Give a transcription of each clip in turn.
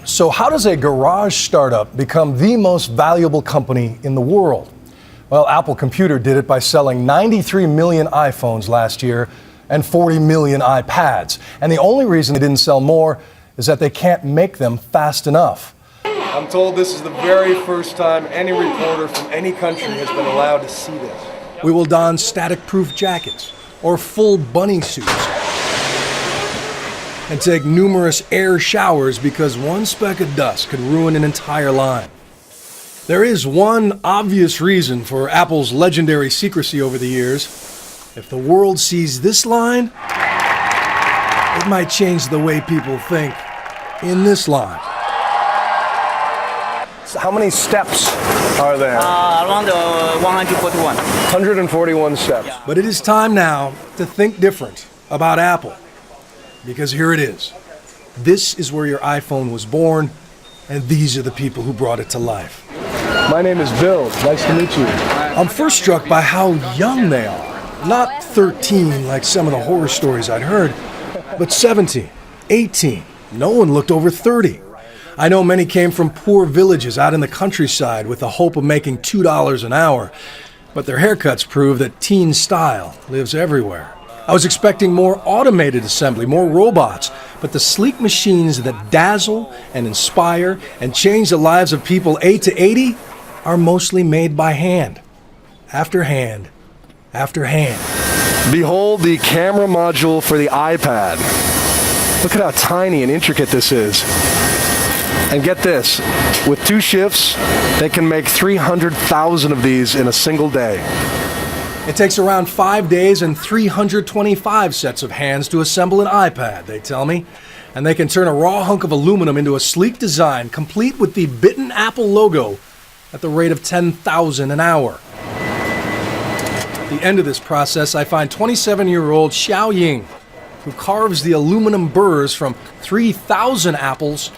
So how does a garage startup become the most valuable company in the world? Well, Apple Computer did it by selling 93 million iPhones last year and 40 million iPads. And the only reason they didn't sell more is that they can't make them fast enough. I'm told this is the very first time any reporter from any country has been allowed to see this. We will don static-proof jackets or full bunny suits and take numerous air showers because one speck of dust could ruin an entire line. There is one obvious reason for Apple's legendary secrecy over the years. If the world sees this line, it might change the way people think in this line. So how many steps are there? Around 141. 141 steps. Yeah. But it is time now to think different about Apple. Because here it is. This is where your iPhone was born, and these are the people who brought it to life. My name is Bill. Nice to meet you. I'm first struck by how young they are. Not 13 like some of the horror stories I'd heard, but 17, 18. No one looked over 30. I know many came from poor villages out in the countryside with the hope of making $2 an hour, but their haircuts prove that teen style lives everywhere. I was expecting more automated assembly, more robots, but the sleek machines that dazzle and inspire and change the lives of people 8 to 80 are mostly made by hand, after hand, after hand. Behold the camera module for the iPad. Look at how tiny and intricate this is. And get this, with 2 shifts, they can make 300,000 of these in a single day. It takes around 5 days and 325 sets of hands to assemble an iPad, they tell me. And they can turn a raw hunk of aluminum into a sleek design, complete with the bitten Apple logo, at the rate of 10,000 an hour. At the end of this process, I find 27-year-old Xiao Ying, who carves the aluminum burrs from 3,000 apples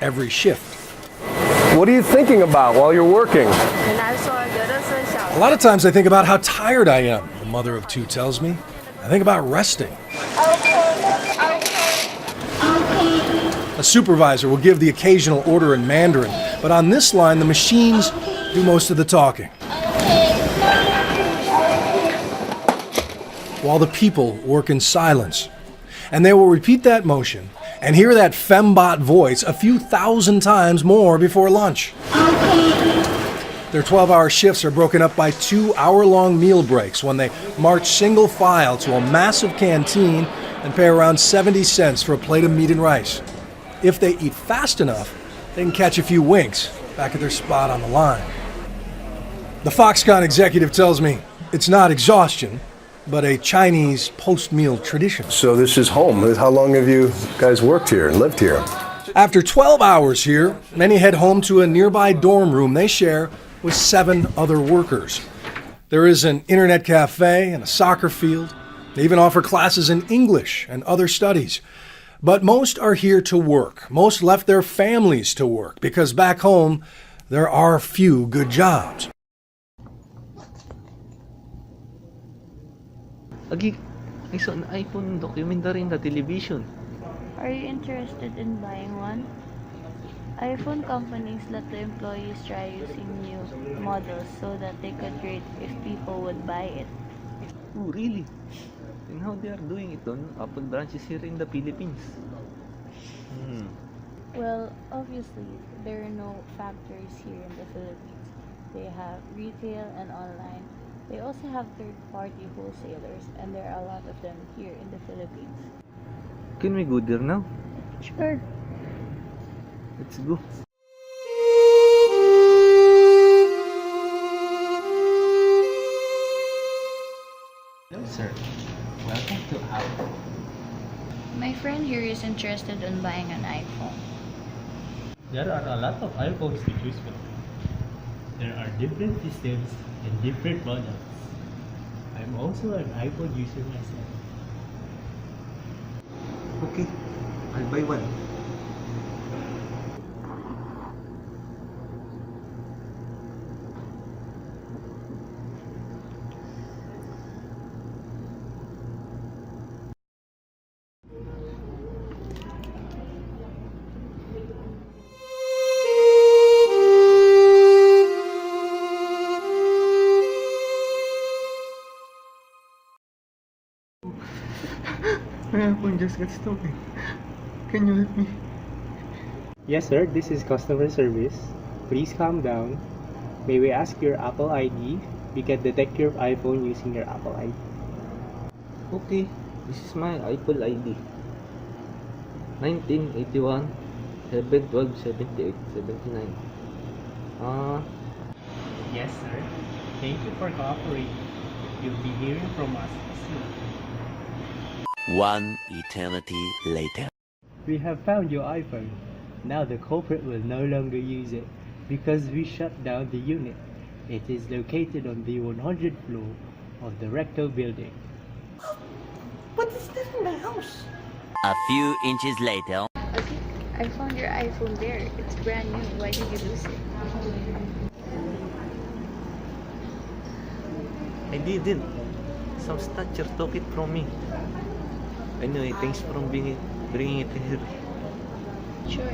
every shift. What are you thinking about while you're working? A lot of times I think about how tired I am, the mother of 2 tells me. I think about resting. A supervisor will give the occasional order in Mandarin, but on this line, the machines do most of the talking. While the people work in silence. And they will repeat that motion and hear that fembot voice a few thousand times more before lunch. Their 12-hour shifts are broken up by 2-hour-long meal breaks when they march single file to a massive canteen and pay around 70 cents for a plate of meat and rice. If they eat fast enough, they can catch a few winks back at their spot on the line. The Foxconn executive tells me it's not exhaustion, but a Chinese post-meal tradition. So this is home. How long have you guys worked here and lived here? After 12 hours here, many head home to a nearby dorm room they share with 7 other workers. There is an internet cafe and a soccer field. They even offer classes in English and other studies. But most are here to work. Most left their families to work because back home, there are few good jobs. Agi, I saw an iPhone documentary in the television. Are you interested in buying one? iPhone companies let the employees try using new models so that they could rate if people would buy it. Oh, really? And how they are doing it on Apple branches here in the Philippines? Well, obviously, there are no factories here in the Philippines. They have retail and online. They also have third-party wholesalers, and there are a lot of them here in the Philippines. Can we go there now? Sure. Let's go. Hello, sir. Welcome to Apple. My friend here is interested in buying an iPhone. There are a lot of iPhones to choose from. There are different systems and different models. I'm also an iPhone user myself. Okay, I'll buy one. just got stolen. Can you help me? Yes, sir. This is customer service. Please calm down. May we ask your Apple ID? We can detect your iPhone using your Apple ID. Okay, this is my Apple ID. 1981 712 78 79. Yes, sir. Thank you for cooperating. You'll be hearing from us soon. One eternity later. We have found your iPhone. Now the culprit will no longer use it because we shut down the unit. It is located on the 100th floor of the Recto building. A few inches later. Okay, I found your iPhone there. It's brand new. Why did you lose it? I didn't. Some stature took it from me. Anyway, thanks for bringing it here. Sure.